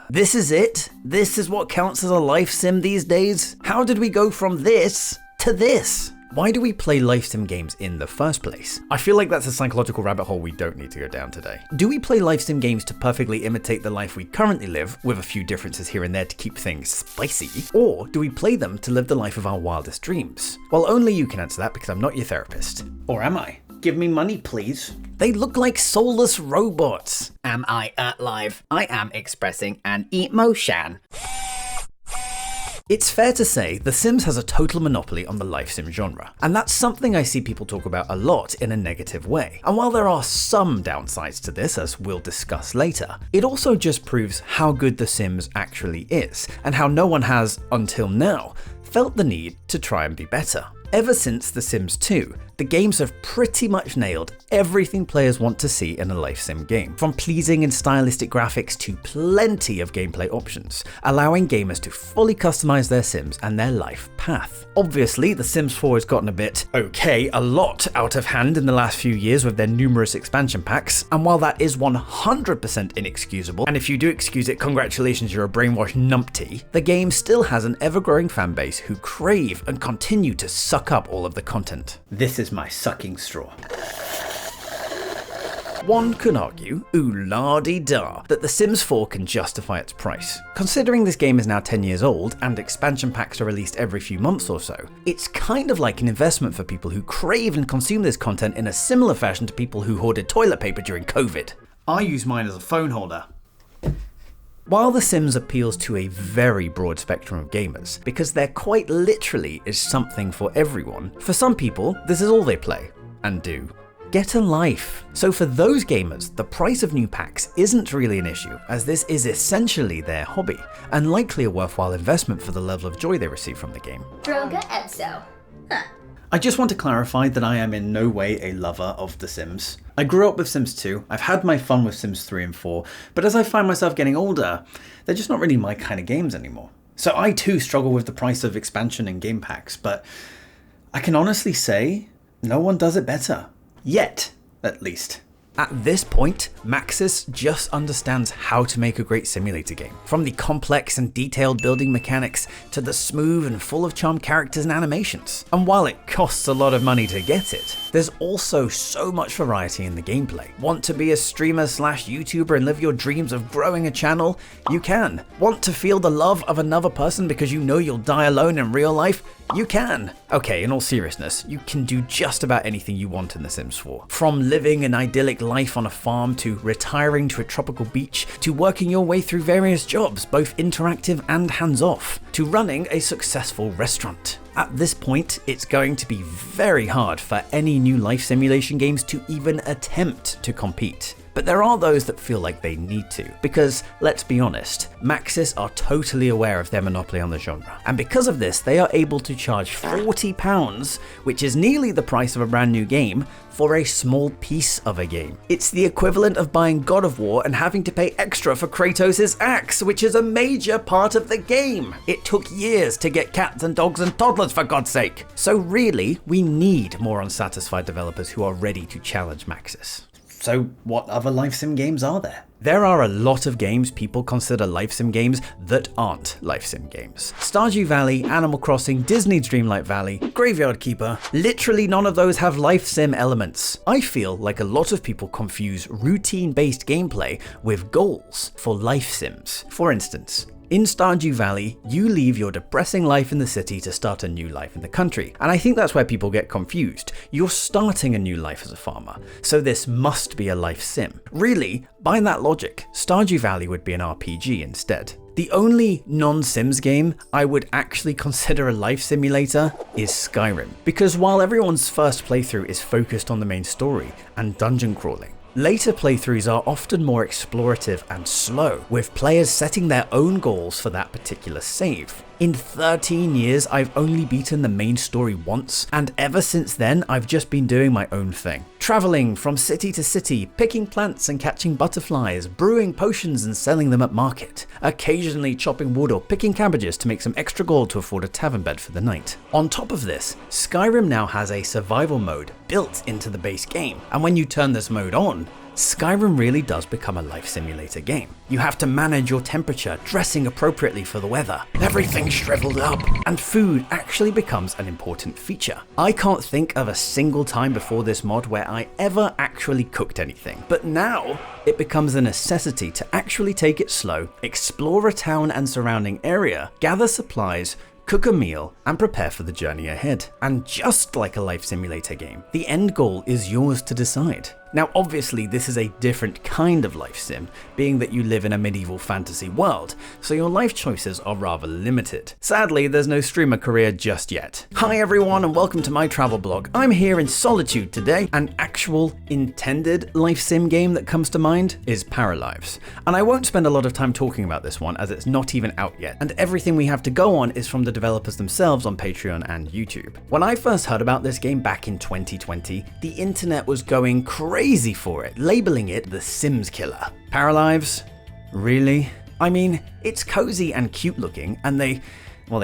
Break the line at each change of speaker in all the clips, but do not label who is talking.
This is it? This is what counts as a life sim these days? How did we go from this to this? Why do we play life sim games in the first place? I feel like that's a psychological rabbit hole we don't need to go down today. Do we play life sim games to perfectly imitate the life we currently live, with a few differences here and there to keep things spicy? Or do we play them to live the life of our wildest dreams? Well, only you can answer that because I'm not your therapist. Or am I? Give me money, please. They look like soulless robots.
Am I alive? I am expressing an emotion.
It's fair to say The Sims has a total monopoly on the life sim genre, and that's something I see people talk about a lot in a negative way. And while there are some downsides to this, as we'll discuss later, it also just proves how good The Sims actually is, and how no one has, until now, felt the need to try and be better. Ever since The Sims 2, the games have pretty much nailed everything players want to see in a life sim game, from pleasing and stylistic graphics to plenty of gameplay options, allowing gamers to fully customize their Sims and their life path. Obviously, The Sims 4 has gotten a lot out of hand in the last few years with their numerous expansion packs, and while that is 100% inexcusable, and if you do excuse it, congratulations, you're a brainwashed numpty, the game still has an ever-growing fan base who crave and continue to suck up all of the content. This is my sucking straw. One could argue, ooh la dee da, that The Sims 4 can justify its price. Considering this game is now 10 years old and expansion packs are released every few months or so, it's kind of like an investment for people who crave and consume this content in a similar fashion to people who hoarded toilet paper during COVID. I use mine as a phone holder. While The Sims appeals to a very broad spectrum of gamers, because there quite literally is something for everyone, for some people, this is all they play and do. Get a life. So for those gamers, the price of new packs isn't really an issue, as this is essentially their hobby, and likely a worthwhile investment for the level of joy they receive from the game.
Droga Enzo. Huh.
I just want to clarify that I am in no way a lover of The Sims. I grew up with Sims 2, I've had my fun with Sims 3 and 4, but as I find myself getting older, they're just not really my kind of games anymore. So I too struggle with the price of expansion and game packs, but I can honestly say no one does it better. Yet, at least. At this point, Maxis just understands how to make a great simulator game. From the complex and detailed building mechanics to the smooth and full of charm characters and animations. And while it costs a lot of money to get it, there's also so much variety in the gameplay. Want to be a streamer / YouTuber and live your dreams of growing a channel? You can. Want to feel the love of another person because you know you'll die alone in real life? You can. Okay, in all seriousness, you can do just about anything you want in The Sims 4. From living an idyllic life on a farm, to retiring to a tropical beach, to working your way through various jobs, both interactive and hands-off, to running a successful restaurant. At this point, it's going to be very hard for any new life simulation games to even attempt to compete. But there are those that feel like they need to, because let's be honest, Maxis are totally aware of their monopoly on the genre, and because of this they are able to charge £40, which is nearly the price of a brand new game, for a small piece of a game. It's the equivalent of buying God of War and having to pay extra for Kratos' axe, which is a major part of the game. It took years to get cats and dogs and toddlers, for God's sake. So really, we need more unsatisfied developers who are ready to challenge Maxis. So what other life sim games are there? There are a lot of games people consider life sim games that aren't life sim games. Stardew Valley, Animal Crossing, Disney's Dreamlight Valley, Graveyard Keeper, literally none of those have life sim elements. I feel like a lot of people confuse routine-based gameplay with goals for life sims. For instance, in Stardew Valley, you leave your depressing life in the city to start a new life in the country, and I think that's where people get confused. You're starting a new life as a farmer, so this must be a life sim. Really, by that logic, Stardew Valley would be an RPG instead. The only non-Sims game I would actually consider a life simulator is Skyrim, because while everyone's first playthrough is focused on the main story and dungeon crawling, later playthroughs are often more explorative and slow, with players setting their own goals for that particular save. In 13 years, I've only beaten the main story once, and ever since then, I've just been doing my own thing. Traveling from city to city, picking plants and catching butterflies, brewing potions and selling them at market, occasionally chopping wood or picking cabbages to make some extra gold to afford a tavern bed for the night. On top of this, Skyrim now has a survival mode built into the base game, and when you turn this mode on, Skyrim really does become a life simulator game. You have to manage your temperature, dressing appropriately for the weather, everything's shriveled up, and food actually becomes an important feature. I can't think of a single time before this mod where I ever actually cooked anything, but now it becomes a necessity to actually take it slow, explore a town and surrounding area, gather supplies, cook a meal, and prepare for the journey ahead. And just like a life simulator game, the end goal is yours to decide. Now obviously this is a different kind of life sim, being that you live in a medieval fantasy world, so your life choices are rather limited. Sadly, there's no streamer career just yet. Hi everyone and welcome to my travel blog. I'm here in solitude today. An actual intended life sim game that comes to mind is Paralives. And I won't spend a lot of time talking about this one as it's not even out yet, and everything we have to go on is from the developers themselves on Patreon and YouTube. When I first heard about this game back in 2020, the internet was going crazy for it, labeling it the Sims killer. Paralives? Really? I mean, it's cozy and cute looking, and they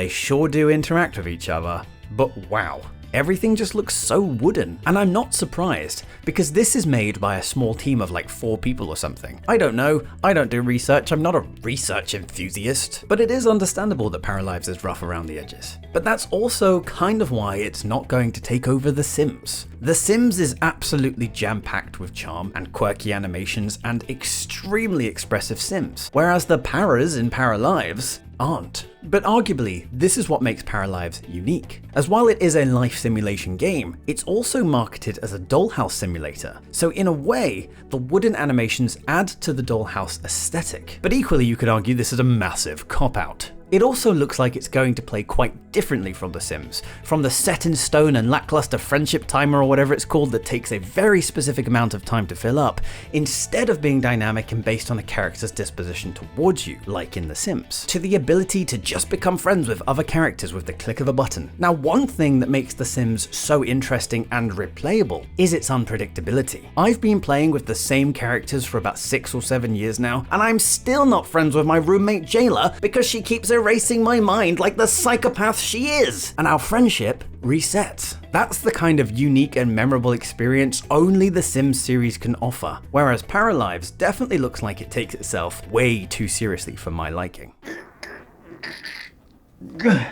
sure do interact with each other, but wow. Everything just looks so wooden, and I'm not surprised, because this is made by a small team of like 4 people or something. I don't know, I don't do research, I'm not a research enthusiast, but it is understandable that Paralives is rough around the edges. But that's also kind of why it's not going to take over The Sims. The Sims is absolutely jam-packed with charm and quirky animations and extremely expressive Sims, whereas the Paras in Paralives aren't. But arguably, this is what makes Paralives unique. As while it is a life simulation game, it's also marketed as a dollhouse simulator. So in a way, the wooden animations add to the dollhouse aesthetic. But equally, you could argue this is a massive cop-out. It also looks like it's going to play quite differently from The Sims, from the set in stone and lackluster friendship timer or whatever it's called that takes a very specific amount of time to fill up, instead of being dynamic and based on a character's disposition towards you, like in The Sims, to the ability to just become friends with other characters with the click of a button. Now, one thing that makes The Sims so interesting and replayable is its unpredictability. I've been playing with the same characters for about 6 or 7 years now, and I'm still not friends with my roommate Jayla because she keeps erasing my mind like the psychopath she is, and our friendship resets. That's the kind of unique and memorable experience only the Sims series can offer, whereas Paralives definitely looks like it takes itself way too seriously for my liking. The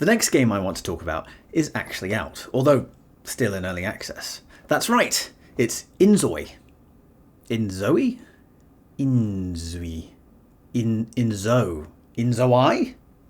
next game I want to talk about is actually out, although still in early access. That's right, it's InZoi. InZoi? InZoi. InZoi?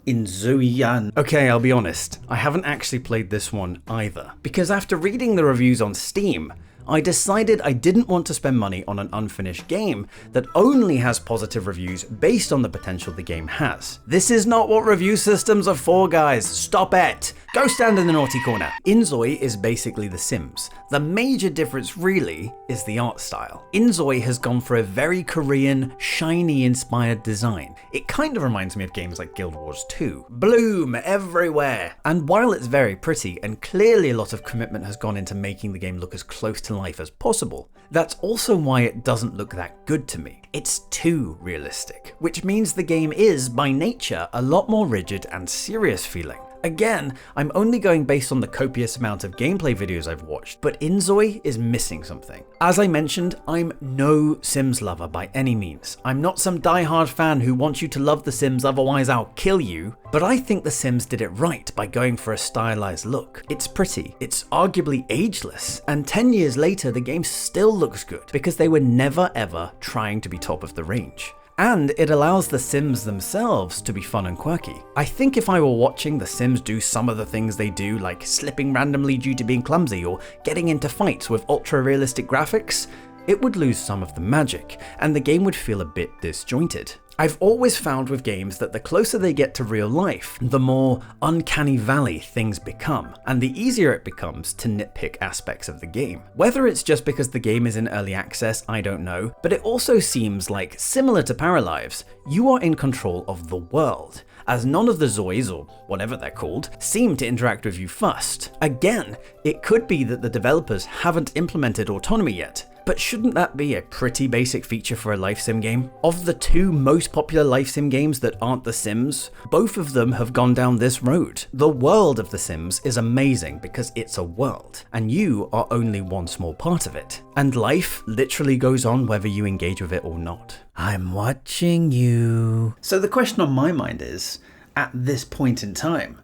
InZoian. Okay, I'll be honest, I haven't actually played this one either, because after reading the reviews on Steam, I decided I didn't want to spend money on an unfinished game that only has positive reviews based on the potential the game has. This is not what review systems are for, guys. Stop it. Go stand in the naughty corner. InZoi is basically The Sims. The major difference really is the art style. InZoi has gone for a very Korean, shiny inspired design. It kind of reminds me of games like Guild Wars 2. Bloom everywhere. And while it's very pretty and clearly a lot of commitment has gone into making the game look as close to life as possible, that's also why it doesn't look that good to me. It's too realistic, which means the game is, by nature, a lot more rigid and serious feeling. Again, I'm only going based on the copious amount of gameplay videos I've watched, but InZoi is missing something. As I mentioned, I'm no Sims lover by any means. I'm not some die-hard fan who wants you to love The Sims otherwise I'll kill you, but I think The Sims did it right by going for a stylized look. It's pretty, it's arguably ageless, and 10 years later the game still looks good because they were never ever trying to be top of the range. And it allows the Sims themselves to be fun and quirky. I think if I were watching the Sims do some of the things they do, like slipping randomly due to being clumsy or getting into fights with ultra-realistic graphics, it would lose some of the magic, and the game would feel a bit disjointed. I've always found with games that the closer they get to real life, the more uncanny valley things become, and the easier it becomes to nitpick aspects of the game. Whether it's just because the game is in early access, I don't know, but it also seems like, similar to Paralives, you are in control of the world, as none of the Zois, or whatever they're called, seem to interact with you first. Again, it could be that the developers haven't implemented autonomy yet, But shouldn't that be a pretty basic feature for a life sim game? Of the two most popular life sim games that aren't The Sims, both of them have gone down this road. The world of The Sims is amazing because it's a world, and you are only one small part of it. And life literally goes on whether you engage with it or not. I'm watching you. So the question on my mind is, at this point in time,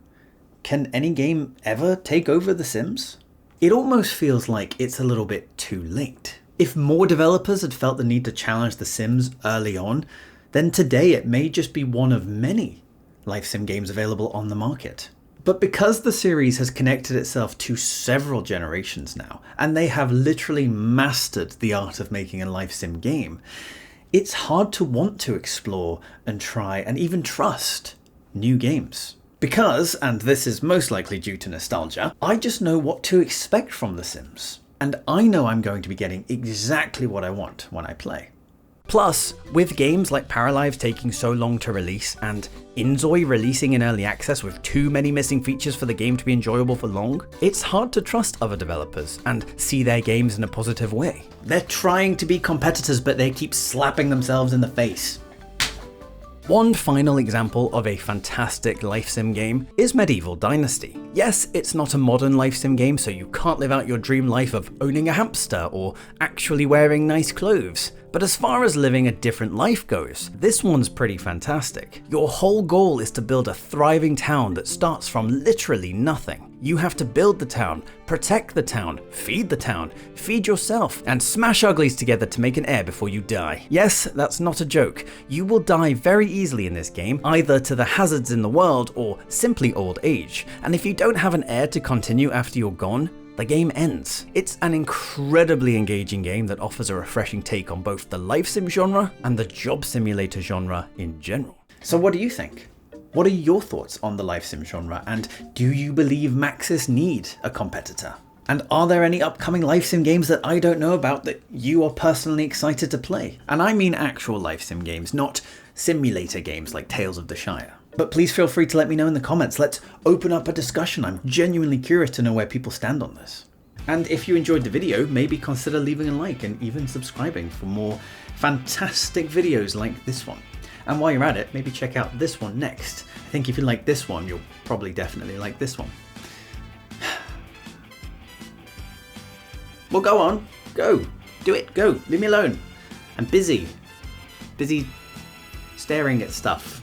can any game ever take over The Sims? It almost feels like it's a little bit too late. If more developers had felt the need to challenge The Sims early on, then today it may just be one of many life sim games available on the market. But because the series has connected itself to several generations now, and they have literally mastered the art of making a life sim game, it's hard to want to explore and try and even trust new games. Because, and this is most likely due to nostalgia, I just know what to expect from The Sims. And I know I'm going to be getting exactly what I want when I play. Plus, with games like Paralives taking so long to release and InZoi releasing in early access with too many missing features for the game to be enjoyable for long, it's hard to trust other developers and see their games in a positive way. They're trying to be competitors, but they keep slapping themselves in the face. One final example of a fantastic life sim game is medieval Dynasty. Yes, it's not a modern life sim game, so you can't live out your dream life of owning a hamster or actually wearing nice clothes. But as far as living a different life goes, this one's pretty fantastic. Your whole goal is to build a thriving town that starts from literally nothing. You have to build the town, protect the town, feed yourself, and smash uglies together to make an heir before you die. Yes, that's not a joke. You will die very easily in this game, either to the hazards in the world or simply old age. And if you don't have an heir to continue after you're gone, the game ends. It's an incredibly engaging game that offers a refreshing take on both the life sim genre and the job simulator genre in general. So what do you think? What are your thoughts on the life sim genre, and do you believe Maxis need a competitor? And are there any upcoming life sim games that I don't know about that you are personally excited to play? And I mean actual life sim games, not simulator games like Tales of the Shire. But please feel free to let me know in the comments. Let's open up a discussion. I'm genuinely curious to know where people stand on this. And if you enjoyed the video, maybe consider leaving a like and even subscribing for more fantastic videos like this one. And while you're at it, maybe check out this one next. I think if you like this one, you'll probably definitely like this one. Well, go on. Go. Do it. Go. Leave me alone. I'm busy. Busy staring at stuff.